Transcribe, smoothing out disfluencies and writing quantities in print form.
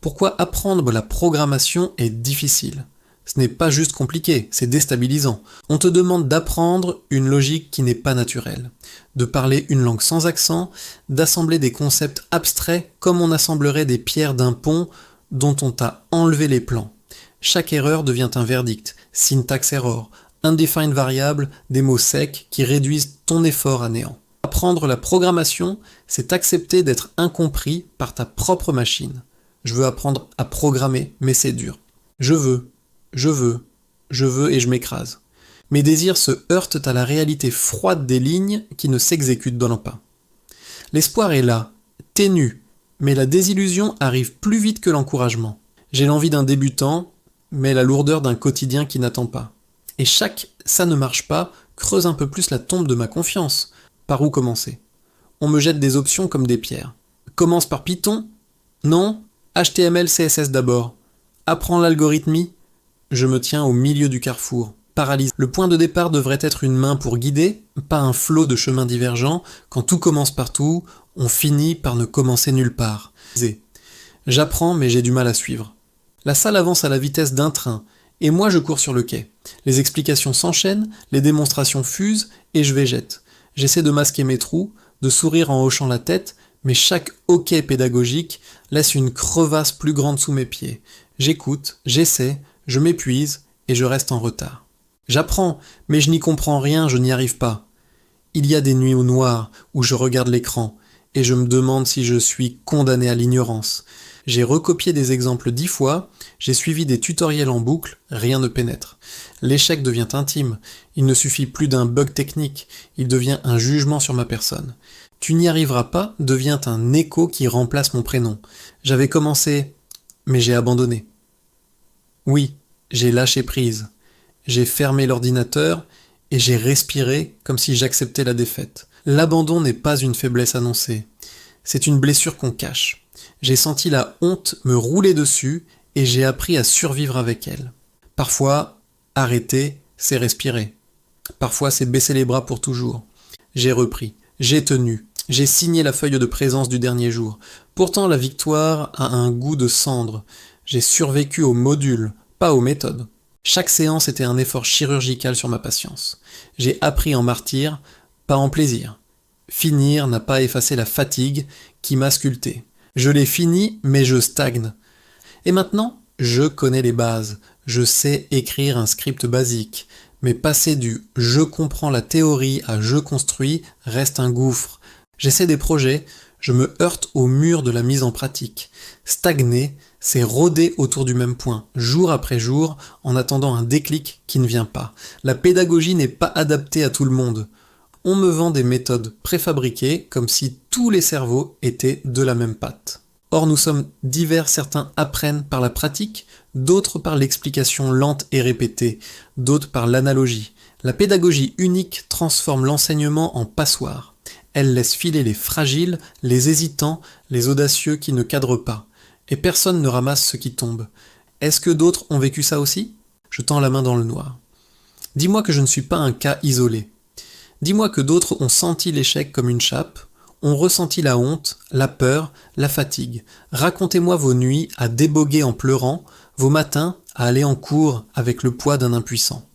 Pourquoi apprendre la programmation est difficile? Ce n'est pas juste compliqué, c'est déstabilisant. On te demande d'apprendre une logique qui n'est pas naturelle, de parler une langue sans accent, d'assembler des concepts abstraits comme on assemblerait des pierres d'un pont dont on t'a enlevé les plans. Chaque erreur devient un verdict, syntax error, undefined variable, des mots secs qui réduisent ton effort à néant. Apprendre la programmation, c'est accepter d'être incompris par ta propre machine. Je veux apprendre à programmer, mais c'est dur. Je veux et je m'écrase. Mes désirs se heurtent à la réalité froide des lignes qui ne s'exécutent dans le pas. L'espoir est là, ténu, mais la désillusion arrive plus vite que l'encouragement. J'ai l'envie d'un débutant, mais la lourdeur d'un quotidien qui n'attend pas. Et chaque « ça ne marche pas » creuse un peu plus la tombe de ma confiance. Par où commencer? On me jette des options comme des pierres. Commence par Python? Non, HTML, CSS d'abord. Apprends l'algorithmie? Je me tiens au milieu du carrefour, paralysé. Le point de départ devrait être une main pour guider, pas un flot de chemins divergents. Quand tout commence partout, on finit par ne commencer nulle part. J'apprends, mais j'ai du mal à suivre. La salle avance à la vitesse d'un train, et moi je cours sur le quai. Les explications s'enchaînent, les démonstrations fusent, et je végète. J'essaie de masquer mes trous, de sourire en hochant la tête, mais chaque hoquet pédagogique laisse une crevasse plus grande sous mes pieds. J'écoute, j'essaie, je m'épuise et je reste en retard. J'apprends, mais je n'y comprends rien, je n'y arrive pas. Il y a des nuits au noir où je regarde l'écran et je me demande si je suis condamné à l'ignorance. J'ai recopié des exemples 10 fois, j'ai suivi des tutoriels en boucle, rien ne pénètre. L'échec devient intime, il ne suffit plus d'un bug technique, il devient un jugement sur ma personne. Tu n'y arriveras pas devient un écho qui remplace mon prénom. J'avais commencé, mais j'ai abandonné. Oui, j'ai lâché prise. J'ai fermé l'ordinateur et j'ai respiré comme si j'acceptais la défaite. L'abandon n'est pas une faiblesse annoncée. C'est une blessure qu'on cache. J'ai senti la honte me rouler dessus et j'ai appris à survivre avec elle. Parfois, arrêter, c'est respirer. Parfois, c'est baisser les bras pour toujours. J'ai repris, j'ai tenu, j'ai signé la feuille de présence du dernier jour. Pourtant, la victoire a un goût de cendre. J'ai survécu aux modules, pas aux méthodes. Chaque séance était un effort chirurgical sur ma patience. J'ai appris en martyr, pas en plaisir. Finir n'a pas effacé la fatigue qui m'a sculpté. Je l'ai fini, mais je stagne. Et maintenant, je connais les bases. Je sais écrire un script basique. Mais passer du « je comprends la théorie » à « je construis » reste un gouffre. J'essaie des projets, je me heurte au mur de la mise en pratique. Stagner, c'est rôder autour du même point, jour après jour, en attendant un déclic qui ne vient pas. La pédagogie n'est pas adaptée à tout le monde. On me vend des méthodes préfabriquées comme si tous les cerveaux étaient de la même pâte. Or nous sommes divers, certains apprennent par la pratique, d'autres par l'explication lente et répétée, d'autres par l'analogie. La pédagogie unique transforme l'enseignement en passoire. Elle laisse filer les fragiles, les hésitants, les audacieux qui ne cadrent pas. Et personne ne ramasse ce qui tombe. Est-ce que d'autres ont vécu ça aussi? Je tends la main dans le noir. Dis-moi que je ne suis pas un cas isolé. Dis-moi que d'autres ont senti l'échec comme une chape, ont ressenti la honte, la peur, la fatigue. Racontez-moi vos nuits à déboguer en pleurant, vos matins à aller en cours avec le poids d'un impuissant.